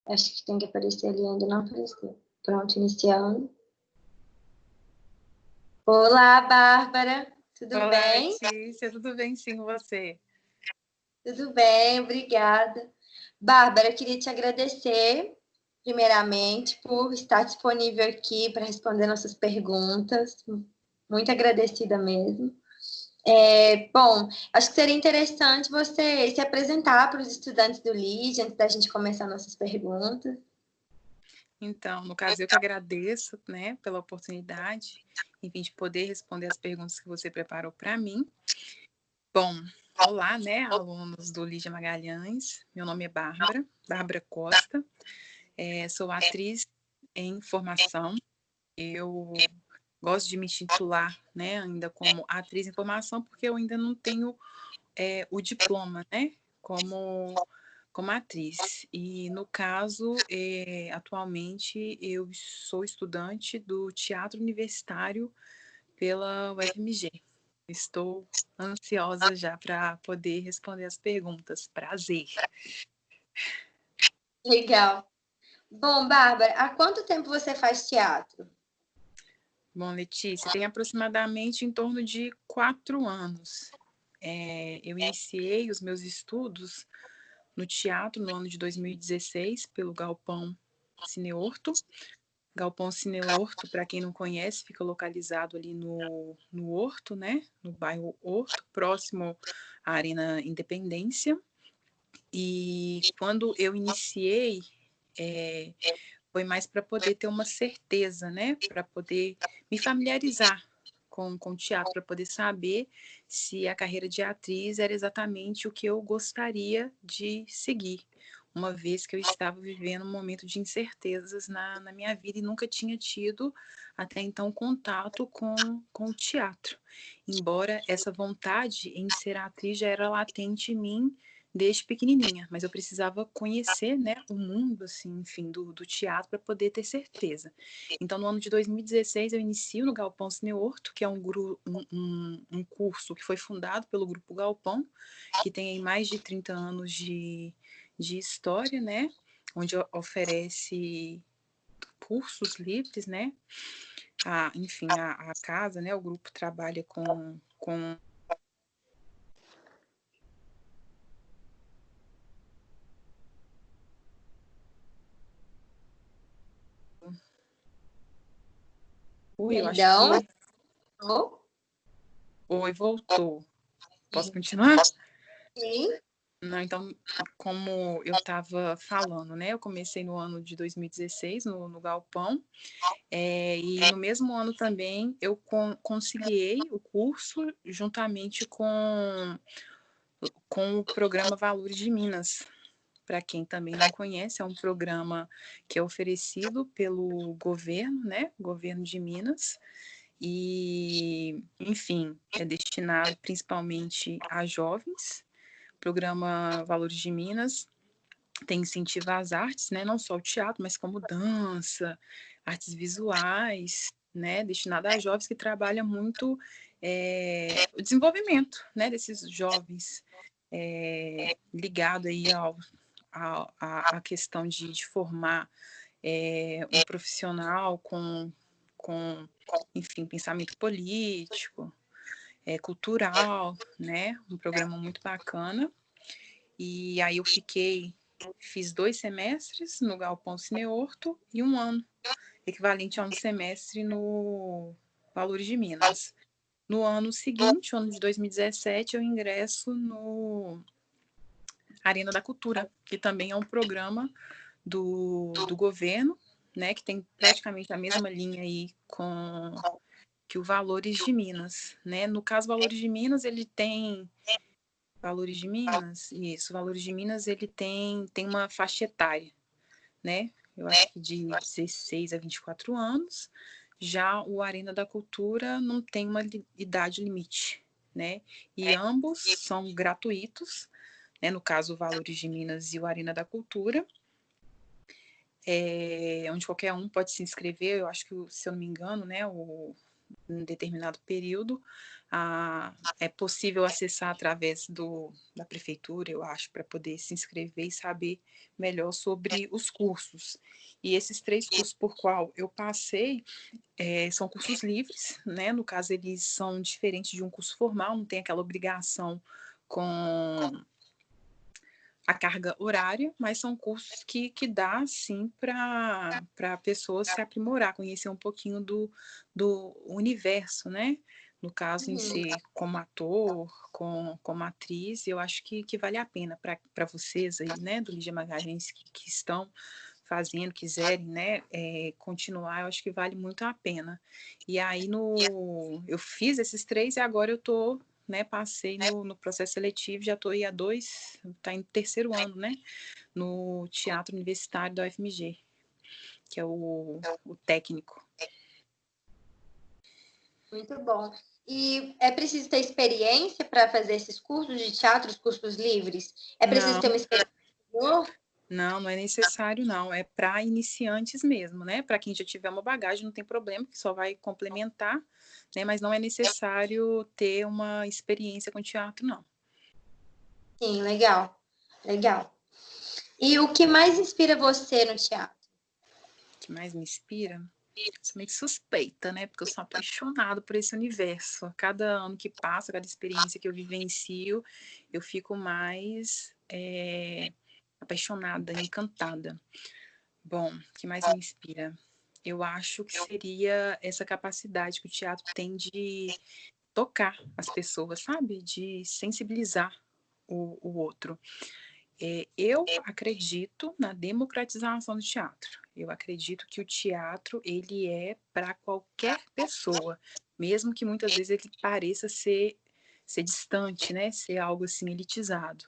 Acho que tem que aparecer ali, ainda não apareceu. Pronto, iniciando. Olá, Bárbara. Tudo Olá, bem? Letícia, tudo bem sim com você? Tudo bem, obrigada. Bárbara, eu queria te agradecer, primeiramente, por estar disponível aqui para responder nossas perguntas. Muito agradecida mesmo. Bom, acho que seria interessante você se apresentar para os estudantes do LID antes da gente começar nossas perguntas. Então, no caso, eu que agradeço, né, pela oportunidade, enfim, de poder responder as perguntas que você preparou para mim. Bom, olá, né, alunos do Lígia Magalhães. Meu nome é Bárbara Costa. Sou atriz em formação. Eu gosto de me titular, né, ainda como atriz em formação, porque eu ainda não tenho o diploma, né, como atriz. E, no caso, atualmente, eu sou estudante do Teatro Universitário pela UFMG. Estou ansiosa já para poder responder as perguntas. Prazer. Legal. Bom, Bárbara, há quanto tempo você faz teatro? Bom, Letícia, tem aproximadamente em torno de 4 anos. Eu iniciei os meus estudos no teatro no ano de 2016 pelo Galpão Cineorto. Galpão Cineorto, para quem não conhece, fica localizado ali no Horto, né? No bairro Horto, próximo à Arena Independência. E quando eu iniciei, foi mais para poder ter uma certeza, né? Para poder me familiarizar com o teatro, para poder saber se a carreira de atriz era exatamente o que eu gostaria de seguir, uma vez que eu estava vivendo um momento de incertezas na minha vida e nunca tinha tido até então contato com o teatro. Embora essa vontade em ser atriz já era latente em mim desde pequenininha, mas eu precisava conhecer, né, o mundo, assim, enfim, do teatro para poder ter certeza. Então, no ano de 2016, eu inicio no Galpão Cineorto, que é um curso que foi fundado pelo Grupo Galpão, que tem aí mais de 30 anos de história, né, onde oferece cursos livres, né, enfim, a casa, né, o grupo trabalha com Ui, eu acho Perdão? que... Oi, voltou. Posso continuar? Sim. Não, então, como eu estava falando, né? Eu comecei no ano de 2016 no Galpão, e no mesmo ano também eu conciliei o curso juntamente com o programa Valores de Minas. Para quem também não conhece, é um programa que é oferecido pelo governo, né? Governo de Minas. E, enfim, é destinado principalmente a jovens. Programa Valores de Minas tem incentivo às artes, né? Não só o teatro, mas como dança, artes visuais, né? Destinado a jovens que trabalham muito o desenvolvimento, né? Desses jovens ligado aí à questão de formar um profissional com, enfim, pensamento político, cultural, né? Um programa muito bacana. E aí eu fiz 2 semestres no Galpão Cineorto e 1 ano, equivalente a um semestre no Valores de Minas. No ano seguinte, ano de 2017, eu ingresso no Arena da Cultura, que também é um programa do governo, né, que tem praticamente a mesma linha aí que o Valores de Minas, né? No caso, Valores de Minas, ele tem Valores de Minas, isso, Valores de Minas, ele tem uma faixa etária, né? Eu acho que de 16 a 24 anos. Já o Arena da Cultura não tem uma idade limite, né? E ambos são gratuitos, né? No caso, o Valores de Minas e o Arena da Cultura. Onde qualquer um pode se inscrever, eu acho que, se eu não me engano, né, em determinado período. É possível acessar através da prefeitura, eu acho, para poder se inscrever e saber melhor sobre os cursos. E esses 3 cursos por qual eu passei são cursos livres, né? No caso, eles são diferentes de um curso formal, não tem aquela obrigação com a carga horária, mas são cursos que dá, sim, para a pessoa se aprimorar, conhecer um pouquinho do universo, né? No caso, em Uhum. ser como ator, como atriz, eu acho que vale a pena para vocês aí, né, do Lígia Magalhães, que estão fazendo, quiserem, né, continuar, eu acho que vale muito a pena. E aí, eu fiz esses 3 e agora eu tô, né, passei no processo seletivo, já estou aí há 2, está em 3º ano, né, no Teatro Universitário da UFMG, que é o técnico. Muito bom. E é preciso ter experiência para fazer esses cursos de teatro, os cursos livres? É preciso Não, ter uma experiência? não é necessário, não. É para iniciantes mesmo, né? Para quem já tiver uma bagagem, não tem problema, que só vai complementar, né? Mas não é necessário ter uma experiência com teatro, não. Sim, legal. Legal. E o que mais inspira você no teatro? O que mais me inspira? Sou meio suspeita, né? Porque eu sou apaixonada por esse universo. Cada ano que passa, cada experiência que eu vivencio, eu fico mais apaixonada, encantada. Bom, o que mais me inspira? Eu acho que seria essa capacidade que o teatro tem de tocar as pessoas, sabe? De sensibilizar o outro. Eu acredito na democratização do teatro. Eu acredito que o teatro ele é para qualquer pessoa, mesmo que muitas vezes ele pareça ser distante, né? Ser algo assim elitizado.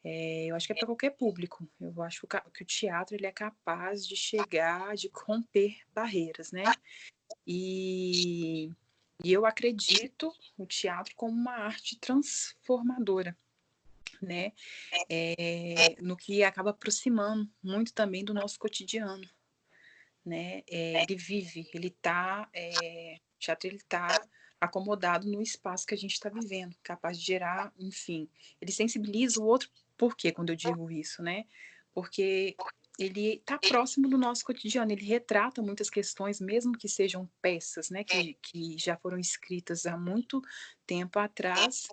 Eu acho que é para qualquer público. Eu acho que o teatro ele é capaz de chegar, de romper barreiras, né? E, e eu acredito no teatro como uma arte transformadora, né? No que acaba aproximando muito também do nosso cotidiano, né? Ele vive, o teatro ele tá acomodado no espaço que a gente está vivendo, capaz de gerar, enfim, ele sensibiliza o outro. Por quê quando eu digo isso, né? Porque ele está próximo do nosso cotidiano, ele retrata muitas questões, mesmo que sejam peças, né, que já foram escritas há muito tempo atrás,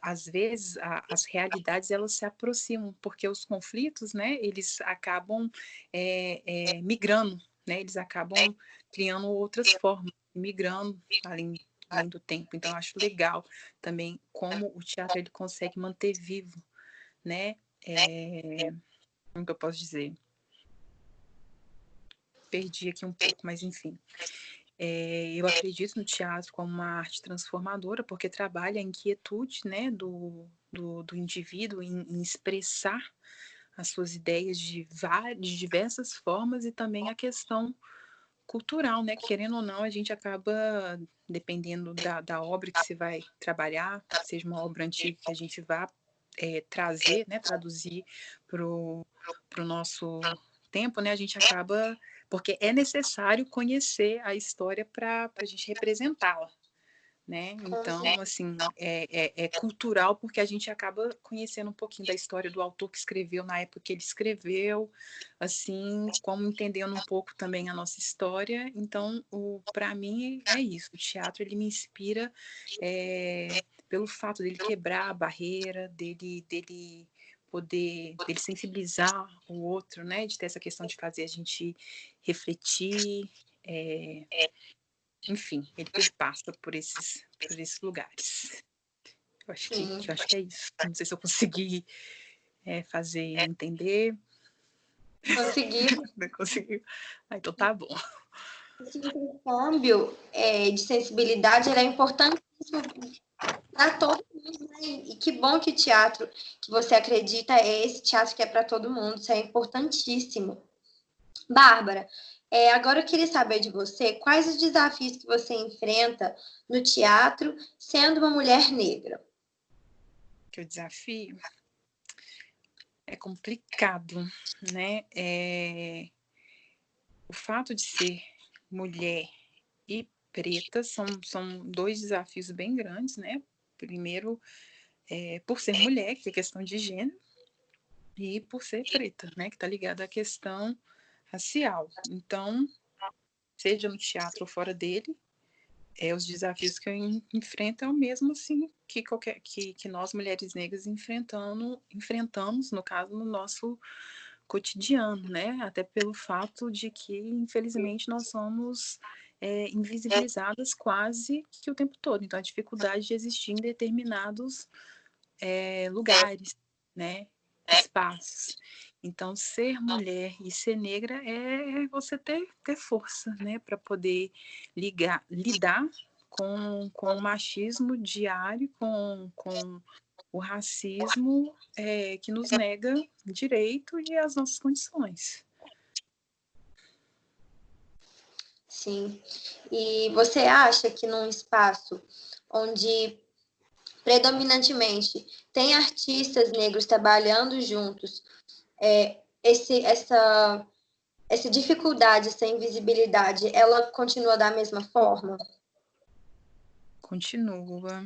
às vezes, as realidades elas se aproximam, porque os conflitos, né, eles acabam migrando, né, eles acabam criando outras formas, migrando além do tempo. Então, eu acho legal também como o teatro ele consegue manter vivo, né, como que eu posso dizer? Perdi aqui um pouco, mas enfim. Eu acredito no teatro como uma arte transformadora, porque trabalha a inquietude, né, do indivíduo em expressar as suas ideias de diversas formas e também a questão cultural, né? Querendo ou não, a gente acaba, dependendo da obra que se vai trabalhar, seja uma obra antiga que a gente vá trazer, né, traduzir para o nosso tempo, né? A gente acaba porque é necessário conhecer a história para a gente representá-la, né? Então, assim, é cultural porque a gente acaba conhecendo um pouquinho da história do autor que escreveu na época que ele escreveu, assim, como entendendo um pouco também a nossa história. Então, para mim é isso. O teatro ele me inspira pelo fato dele quebrar a barreira, dele poder dele sensibilizar o outro, né? De ter essa questão de fazer a gente refletir. Enfim, ele perpassa por esses lugares. Eu acho que é isso. Não sei se eu consegui fazer entender. Conseguiu. Não consegui. Então tá bom. Esse intercâmbio de sensibilidade ele é importantíssimo para todo mundo, né? E que bom que o teatro que você acredita é esse teatro que é para todo mundo, isso é importantíssimo. Bárbara, agora eu queria saber de você quais os desafios que você enfrenta no teatro sendo uma mulher negra. Que o desafio é complicado, né? O fato de ser mulher preta são dois desafios bem grandes, né? Primeiro, por ser mulher, que é questão de gênero, e por ser preta, né? Que está ligada à questão racial. Então, seja no teatro ou fora dele, os desafios que eu enfrento é o mesmo assim que nós mulheres negras enfrentamos, no caso, no nosso cotidiano, né? Até pelo fato de que, infelizmente, nós somos invisibilizadas quase que o tempo todo. Então, a dificuldade de existir em determinados lugares, né? Espaços. Então, ser mulher e ser negra é você ter força, né? Para poder lidar com o machismo diário, com o racismo que nos nega direito e as nossas condições. Sim. E você acha que num espaço onde predominantemente tem artistas negros trabalhando juntos, essa dificuldade, essa invisibilidade, ela continua da mesma forma? Continua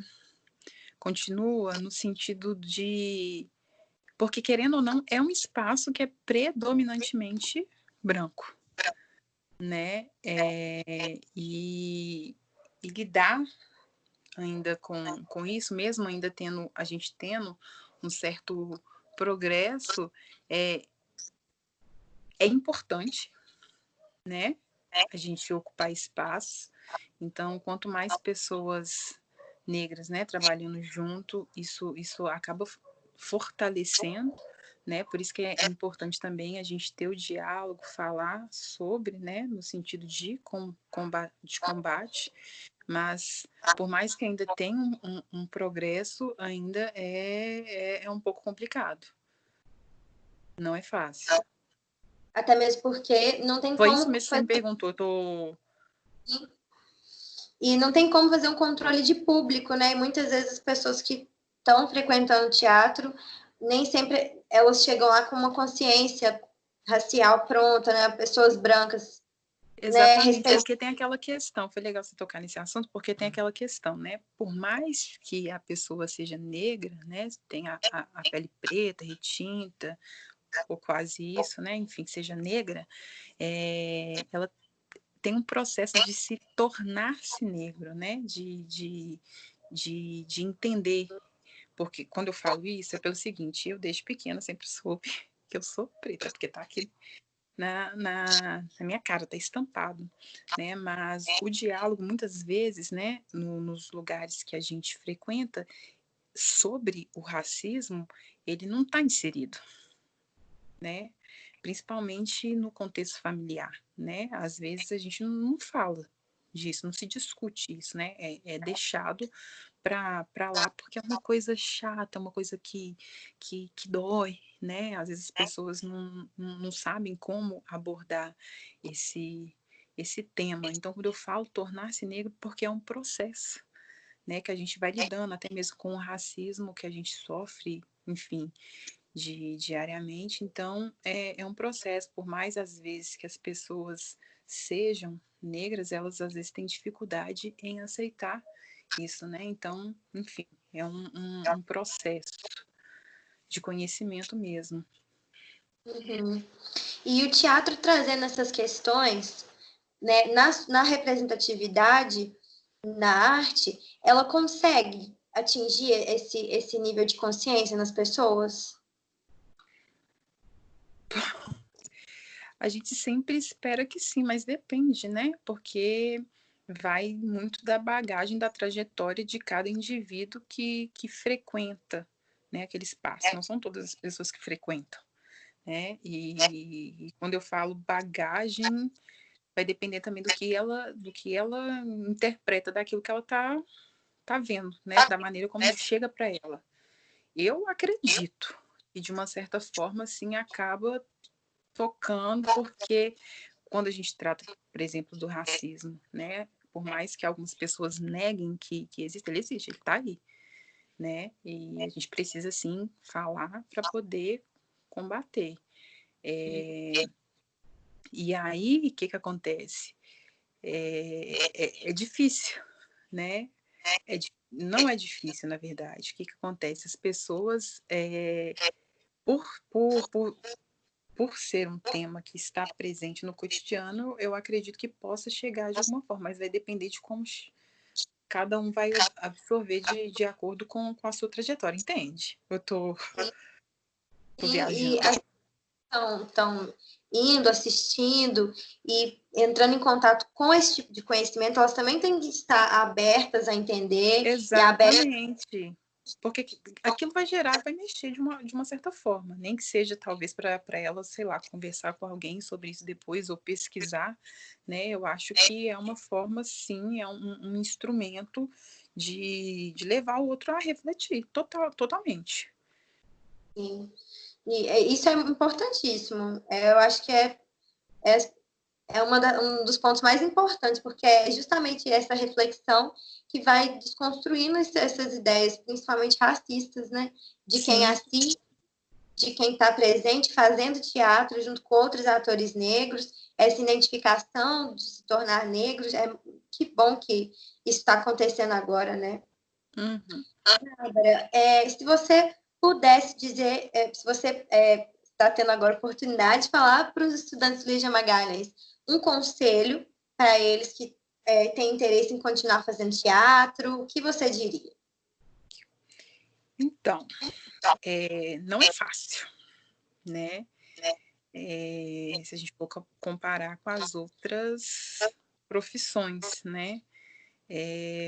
no sentido de... Porque, querendo ou não, é um espaço que é predominantemente branco, né? E lidar ainda com isso, mesmo ainda a gente tendo um certo progresso, é importante, né? A gente ocupar espaço. Então, quanto mais pessoas negras, né, trabalhando junto, isso acaba fortalecendo, né? Por isso que é importante também a gente ter o diálogo, falar sobre, né, no sentido de combate, mas por mais que ainda tenha um progresso, ainda é um pouco complicado. Não é fácil. Até mesmo porque não tem Foi como isso mesmo que você me perguntou. E não tem como fazer um controle de público, né? E muitas vezes as pessoas que estão frequentando teatro, nem sempre elas chegam lá com uma consciência racial pronta, né? Pessoas brancas, Exatamente, porque tem aquela questão, foi legal você tocar nesse assunto, porque tem aquela questão, né? Por mais que a pessoa seja negra, né? Tenha a pele preta, retinta, ou quase isso, né? Enfim, seja negra, ela tem um processo de se tornar-se negro, né? De entender. Porque quando eu falo isso, é pelo seguinte, eu desde pequena sempre soube que eu sou preta, porque tá aqui na minha cara, tá estampado, né? Mas o diálogo, muitas vezes, né, nos lugares que a gente frequenta, sobre o racismo, ele não está inserido, né? Principalmente no contexto familiar, né? Às vezes a gente não fala disso, não se discute isso, né? É deixado para lá porque é uma coisa chata, uma coisa que dói, né? Às vezes as pessoas não sabem como abordar esse tema. Então, quando eu falo tornar-se negro, porque é um processo, né? Que a gente vai lidando até mesmo com o racismo que a gente sofre, enfim, diariamente. Então, é um processo, por mais às vezes que as pessoas sejam negras, elas às vezes têm dificuldade em aceitar isso, né? Então, enfim, é um processo de conhecimento mesmo. Uhum. E o teatro trazendo essas questões, né, na representatividade, na arte, ela consegue atingir esse nível de consciência nas pessoas? A gente sempre espera que sim, mas depende, né? Porque vai muito da bagagem, da trajetória de cada indivíduo que frequenta, né, aquele espaço. Não são todas as pessoas que frequentam, né? E quando eu falo bagagem, vai depender também do que ela interpreta daquilo que ela tá vendo, né? Da maneira como chega para ela. Eu acredito que de uma certa forma, assim, acaba tocando, porque quando a gente trata, por exemplo, do racismo, né? Por mais que algumas pessoas neguem que existe, ele existe, ele está aí, né? E a gente precisa, sim, falar para poder combater. E aí, o que acontece? é difícil, né? Não é difícil, na verdade. O que acontece? As pessoas, por, por, por, por ser um tema que está presente no cotidiano, eu acredito que possa chegar de alguma forma, mas vai depender de como cada um vai absorver de acordo com a sua trajetória, entende? Eu tô E viajando. estão indo, assistindo e entrando em contato com esse tipo de conhecimento, elas também têm que estar abertas a entender e abertas. Exatamente. Porque aquilo vai mexer de uma certa forma, nem que seja talvez para ela, sei lá, conversar com alguém sobre isso depois ou pesquisar, né? Eu acho que é uma forma, sim, é um instrumento de levar o outro a refletir totalmente. Sim. E isso é importantíssimo. Eu acho que um dos pontos mais importantes, porque é justamente essa reflexão que vai desconstruindo essas ideias, principalmente racistas, né? De quem Sim. assiste, de quem está presente fazendo teatro junto com outros atores negros, essa identificação de se tornar negros, que bom que isso está acontecendo agora, né? Uhum. Bárbara, se você pudesse dizer, se você está tendo agora a oportunidade de falar para os estudantes do Lígia Magalhães um conselho para eles que têm interesse em continuar fazendo teatro, o que você diria? Então, não é fácil, né? Se a gente for comparar com as outras profissões, né?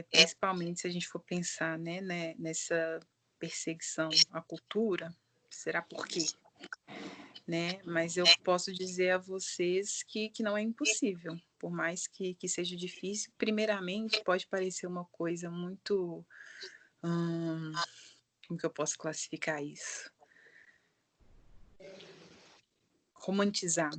Principalmente se a gente for pensar, né, nessa perseguição à cultura, será por quê? Né? Mas eu posso dizer a vocês que não é impossível, por mais que seja difícil. Primeiramente, pode parecer uma coisa muito. Como que eu posso classificar isso? Romantizar,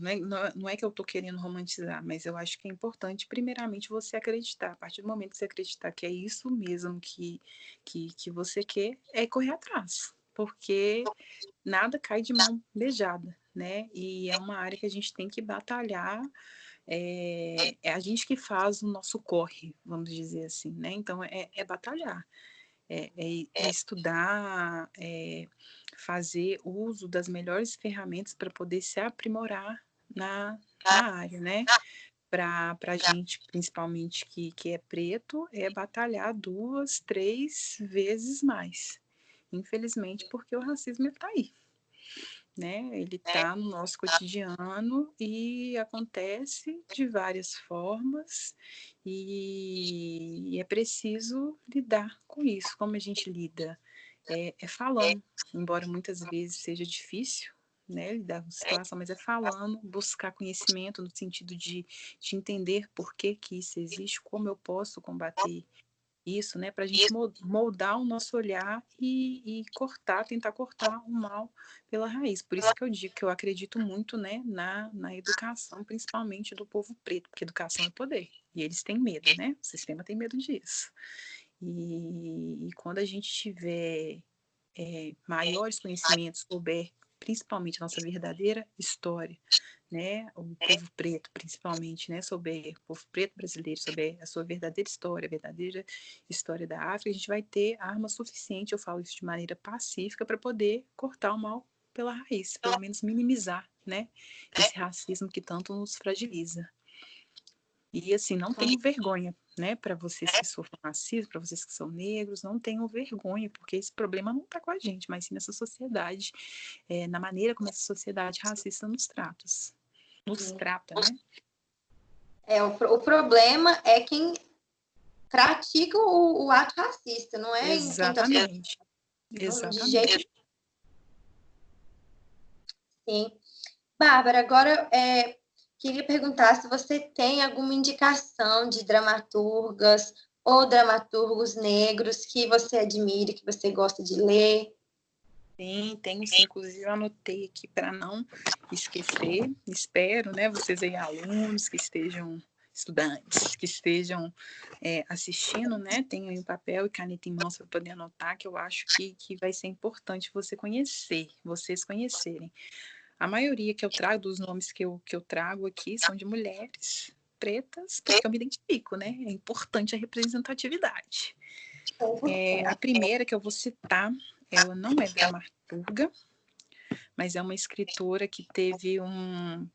não é que eu estou querendo romantizar, mas eu acho que é importante, primeiramente, você acreditar. A partir do momento que você acreditar que é isso mesmo que você quer, é correr atrás, porque nada cai de mão beijada, né? E é uma área que a gente tem que batalhar, é a gente que faz o nosso corre, vamos dizer assim, né? Então, é batalhar. Estudar, fazer uso das melhores ferramentas para poder se aprimorar na área, né? Para a gente, principalmente que é preto, é batalhar 2, 3 vezes mais. Infelizmente, porque o racismo está aí, né? Ele está no nosso cotidiano e acontece de várias formas e é preciso lidar com isso. Como a gente lida? Falando, embora muitas vezes seja difícil, né, lidar com a situação, mas é falando, buscar conhecimento no sentido de entender por que que isso existe, como eu posso combater isso, né, para a gente moldar o nosso olhar e tentar cortar o mal pela raiz. Por isso que eu digo que eu acredito muito, né, na educação, principalmente do povo preto, porque educação é poder. E eles têm medo, né? O sistema tem medo disso. E quando a gente tiver maiores conhecimentos, souber principalmente a nossa verdadeira história, né, o povo preto principalmente, né, souber, o povo preto brasileiro souber a sua verdadeira história, a verdadeira história da África, a gente vai ter arma suficiente, eu falo isso de maneira pacífica, para poder cortar o mal pela raiz, pelo menos minimizar, né, esse racismo que tanto nos fragiliza. E assim, não tenham vergonha, né? Para vocês que sofrem racismo, para vocês que são negros, não tenham vergonha, porque esse problema não está com a gente, mas sim nessa sociedade, na maneira como essa sociedade racista nos trata, né? O problema é quem pratica o ato racista, não é em quem está sofrendo. Exatamente. De jeito. Sim. Bárbara, agora queria perguntar se você tem alguma indicação de dramaturgas ou dramaturgos negros que você admire, que você gosta de ler. Sim, tenho sim. Inclusive, eu anotei aqui para não esquecer. Espero, né, vocês aí, alunos que estejam, estudantes que estejam assistindo, né, tenham aí um papel e caneta em mãos para poder anotar, que eu acho que vai ser importante vocês conhecerem. A maioria que eu trago, dos nomes que eu trago aqui, são de mulheres, pretas, porque eu me identifico, né? É importante a representatividade. A primeira que eu vou citar, ela não é dramaturga, mas é uma escritora que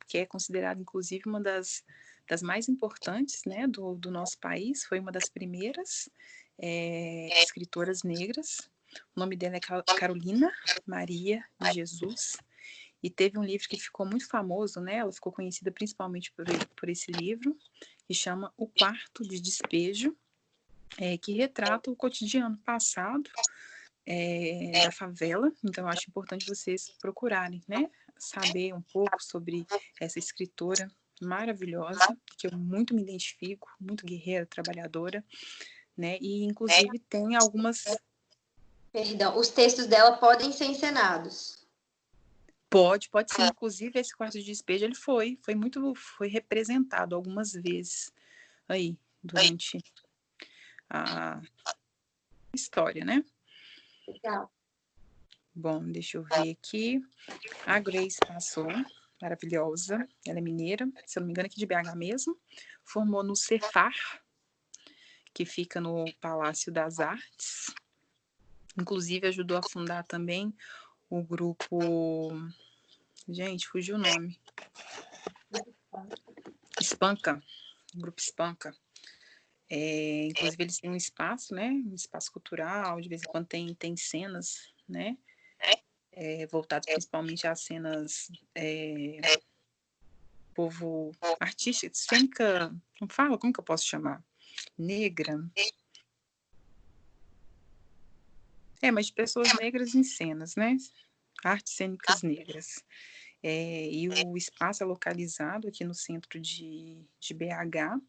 que é considerada, inclusive, uma das mais importantes, né, do nosso país, foi uma das primeiras escritoras negras. O nome dela é Carolina Maria de Jesus, e teve um livro que ficou muito famoso, né, ela ficou conhecida principalmente por esse livro, que chama O Quarto de Despejo, que retrata o cotidiano passado da favela. Então, eu acho importante vocês procurarem, né? Saber um pouco sobre essa escritora maravilhosa, que eu muito me identifico, muito guerreira, trabalhadora, né? E, inclusive, tem algumas... Perdão, os textos dela podem ser encenados. Pode ser. Inclusive, esse Quarto de Despejo, ele foi representado algumas vezes aí, durante a história, né? Legal. Bom, deixa eu ver aqui. A Grace passou, maravilhosa. Ela é mineira, se eu não me engano, aqui de BH mesmo. Formou no Cefar, que fica no Palácio das Artes. Inclusive, ajudou a fundar também o grupo... Gente, fugiu o nome. Espanca. O grupo Espanca. Inclusive, eles têm um espaço, né? Um espaço cultural. De vez em quando tem cenas, né? Voltadas principalmente às cenas... povo artística, cênica, não fala, como que eu posso chamar? Negra. Mas de pessoas negras em cenas, né? Artes cênicas negras. E o espaço é localizado aqui no centro de BH.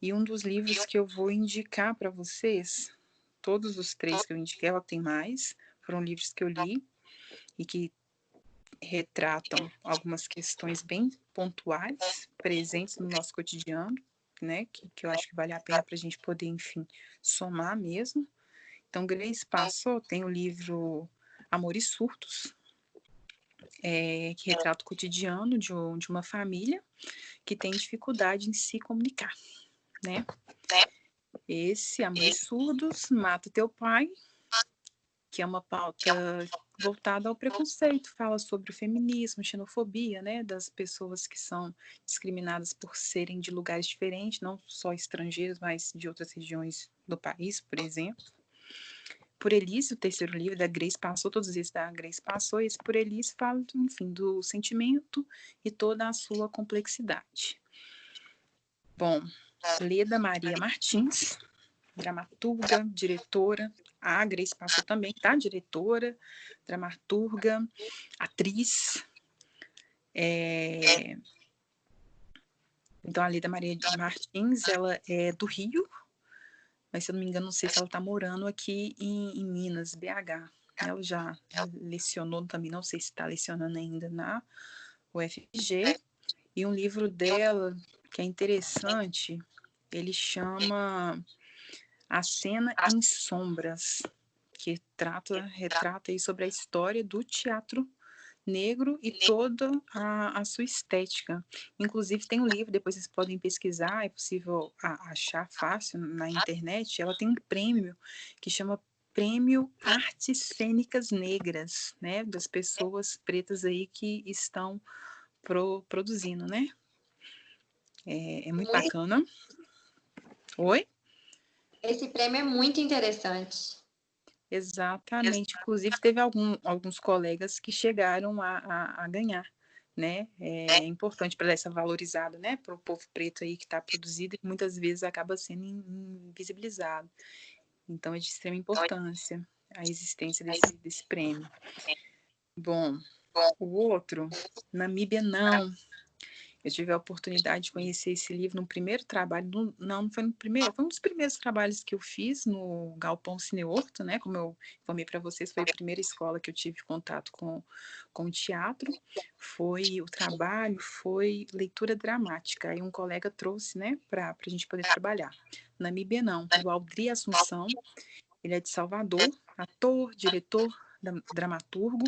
E um dos livros que eu vou indicar para vocês, todos os 3 que eu indiquei, ela tem mais, foram livros que eu li e que retratam algumas questões bem pontuais, presentes no nosso cotidiano, né, que eu acho que vale a pena para a gente poder, enfim, somar mesmo. Então, Grace Passou tem o livro Amor e Surtos, que retrata o cotidiano de uma família que tem dificuldade em se comunicar, né? Esse, Amor e Surdos, Mata Teu Pai, que é uma pauta voltada ao preconceito, fala sobre o feminismo, xenofobia, né, das pessoas que são discriminadas por serem de lugares diferentes, não só estrangeiros, mas de outras regiões do país, por exemplo. Por Elise, o terceiro livro da Grace Passou, todos esses da Grace Passou, esse Por Elise fala, enfim, do sentimento e toda a sua complexidade. Bom, Leda Maria Martins, dramaturga, diretora. A Grace Passou também, tá? Diretora, dramaturga, atriz. Então, a Leda Maria Martins, ela é do Rio, mas se eu não me engano, não sei se ela está morando aqui em Minas, BH. Ela já lecionou também, não sei se está lecionando ainda na UFG. E um livro dela, que é interessante, ele chama A Cena em Sombras, que retrata aí sobre a história do teatro negro e toda a sua estética. Inclusive tem um livro, depois vocês podem pesquisar, é possível achar fácil na internet. Ela tem um prêmio que chama Prêmio Artes Cênicas Negras, né, das pessoas pretas aí que estão produzindo, né? É muito bacana. Oi? Esse prêmio é muito interessante. Exatamente. Inclusive, teve alguns colegas que chegaram a ganhar, né? É importante para dar essa valorizada, né? Para o povo preto aí que está produzido e que muitas vezes acaba sendo invisibilizado. Então, é de extrema importância a existência desse prêmio. Bom, o outro, Namíbia Não. Eu tive a oportunidade de conhecer esse livro no primeiro trabalho, não foi no primeiro, foi um dos primeiros trabalhos que eu fiz no Galpão Cinehorto, né? Como eu informei para vocês, foi a primeira escola que eu tive contato com o teatro. O trabalho foi leitura dramática. Aí um colega trouxe, né, para a gente poder trabalhar. Namíbia Não, do Aldri Assunção. Ele é de Salvador, ator, diretor, dramaturgo.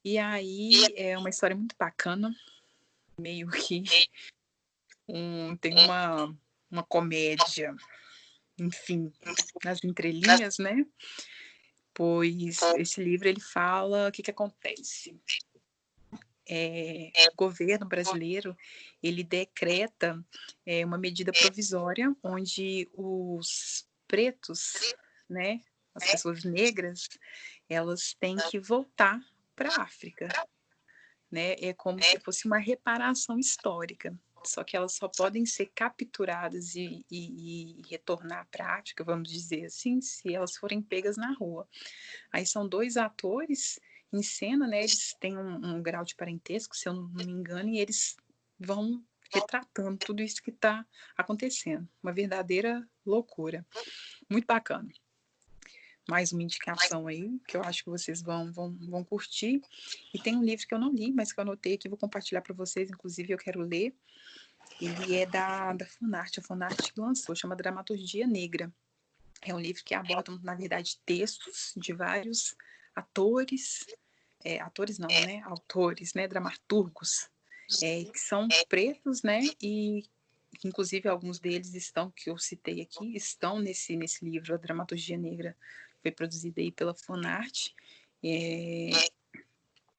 E aí é uma história muito bacana, meio que tem uma comédia, enfim, nas entrelinhas, né? Pois esse livro ele fala o que acontece. O governo brasileiro ele decreta uma medida provisória onde os pretos, né, as pessoas negras, elas têm que voltar para a África, né? É como se fosse uma reparação histórica. Só que elas só podem ser capturadas e retornar à prática, vamos dizer assim, se elas forem pegas na rua. Aí são 2 atores em cena, né? Eles têm um grau de parentesco, se eu não me engano, e eles vão retratando tudo isso que está acontecendo. Uma verdadeira loucura. Muito bacana. Mais uma indicação aí, que eu acho que vocês vão curtir. E tem um livro que eu não li, mas que eu anotei aqui, vou compartilhar para vocês, inclusive eu quero ler. Ele é da Funarte, a Funarte que lançou, chama Dramaturgia Negra. É um livro que aborda, na verdade, textos de vários atores, atores não, né? Autores, né? Dramaturgos, que são pretos, né? E inclusive alguns deles estão, que eu citei aqui, estão nesse livro, A Dramaturgia Negra, foi produzida aí pela Funarte. E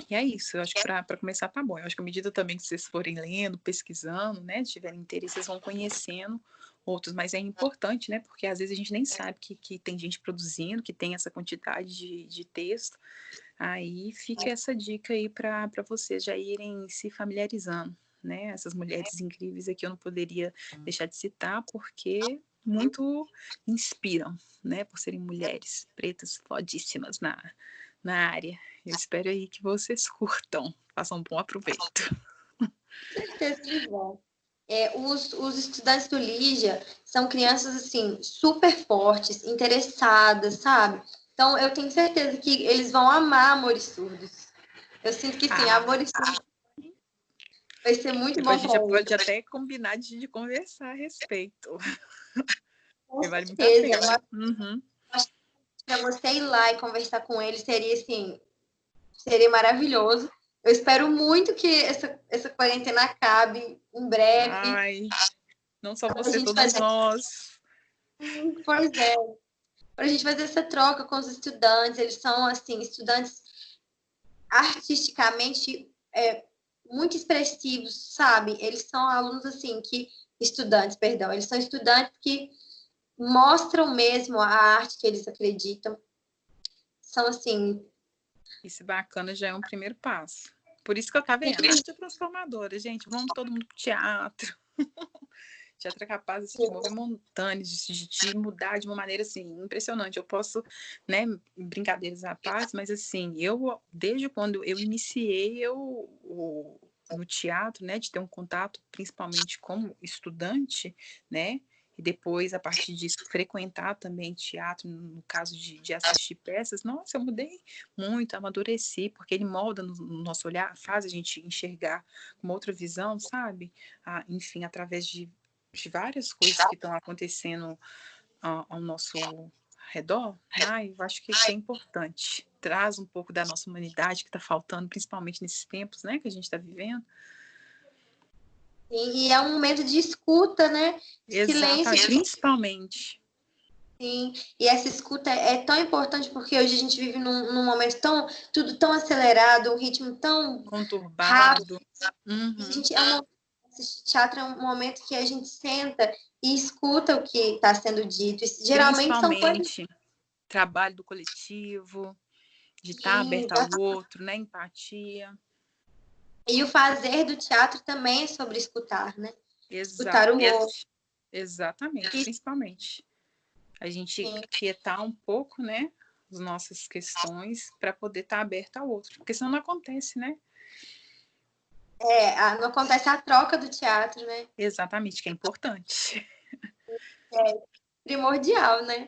é isso, eu acho que para começar tá bom. Eu acho que à medida também que vocês forem lendo, pesquisando, né, tiverem interesse, vocês vão conhecendo outros, mas é importante, né, porque às vezes a gente nem sabe que tem gente produzindo, que tem essa quantidade de texto. Aí fica essa dica aí para vocês já irem se familiarizando, né? Essas mulheres incríveis aqui eu não poderia deixar de citar, porque muito inspiram, né, por serem mulheres pretas fodíssimas na área. Eu espero aí que vocês curtam, façam um bom aproveito. Certeza que vão. Os estudantes do Lígia são crianças, assim, super fortes, interessadas, sabe? Então, eu tenho certeza que eles vão amar Amores Surdos. Eu sinto que, sim, Amores Surdos vai ser muito Depois bom a gente para já eles. pode até combinar de conversar a respeito. Com Vale muito a certeza. pena. Eu acho que para você ir lá e conversar com eles seria, assim, seria maravilhoso. Eu espero muito que essa quarentena acabe em breve. Ai, não só Para a você, gente todos fazer. nós. Pois é. Para a gente fazer essa troca com os estudantes. Eles são, assim, estudantes artisticamente muito expressivos, sabe? Eles são alunos, assim, eles são estudantes que mostram mesmo a arte que eles acreditam. São, assim... Isso bacana já é um primeiro passo. Por isso que eu tava vendo, arte é transformadora, gente. Vamos todo mundo pro teatro. Teatro é capaz assim, de mover montanhas, de mudar de uma maneira assim, impressionante. Eu posso, né, brincadeiras à parte, mas assim, desde quando eu iniciei no teatro, né, de ter um contato principalmente como estudante, né, e depois, a partir disso, frequentar também teatro, no caso de assistir peças, nossa, eu mudei muito, amadureci, porque ele molda no nosso olhar, faz a gente enxergar uma outra visão, sabe? Enfim, através de várias coisas que estão acontecendo ao nosso redor, eu acho que é importante. Traz um pouco da nossa humanidade que está faltando, principalmente nesses tempos, né, que a gente está vivendo. E é um momento de escuta, né? De silêncio. Principalmente. Sim, e essa escuta é tão importante porque hoje a gente vive num momento tudo tão acelerado, um ritmo tão rápido. Conturbado. E assistir teatro é um momento que a gente senta e escuta o que está sendo dito. E, geralmente são coisas... Principalmente trabalho do coletivo, de estar aberto ao outro, né? Empatia. E o fazer do teatro também é sobre escutar, né? Escutar o outro. Exatamente, principalmente. A gente quietar um pouco, né? As nossas questões para poder estar aberto ao outro. Porque senão não acontece, né? Não acontece a troca do teatro, né? Exatamente, que é importante. É primordial, né?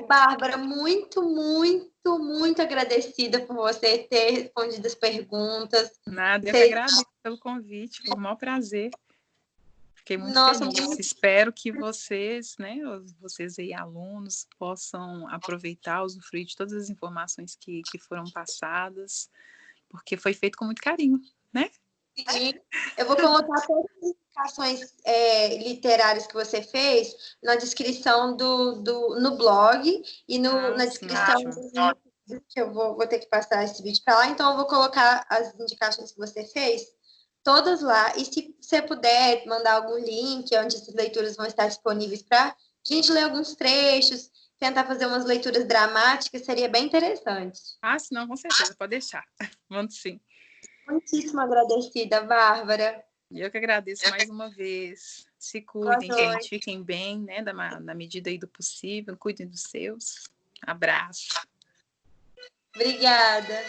Bárbara, muito, muito, muito agradecida por você ter respondido as perguntas. Nada, eu que agradeço pelo convite, foi um maior prazer. Fiquei muito feliz. Espero que vocês, né, vocês aí, alunos, possam aproveitar, usufruir de todas as informações que foram passadas, porque foi feito com muito carinho, né? Sim. Eu vou colocar todas as indicações literárias que você fez na descrição no blog e na Sim, descrição ótimo. do YouTube, que eu vou ter que passar esse vídeo para lá. Então, eu vou colocar as indicações que você fez todas lá. E se você puder mandar algum link onde essas leituras vão estar disponíveis para a gente ler alguns trechos, tentar fazer umas leituras dramáticas, seria bem interessante. Sim, não, com certeza, pode deixar. Mando sim. Muitíssimo agradecida, Bárbara. Eu que agradeço mais uma vez. Se Boa cuidem, noite. gente. Fiquem bem, né? Na medida aí do possível. Cuidem dos seus. Abraço. Obrigada.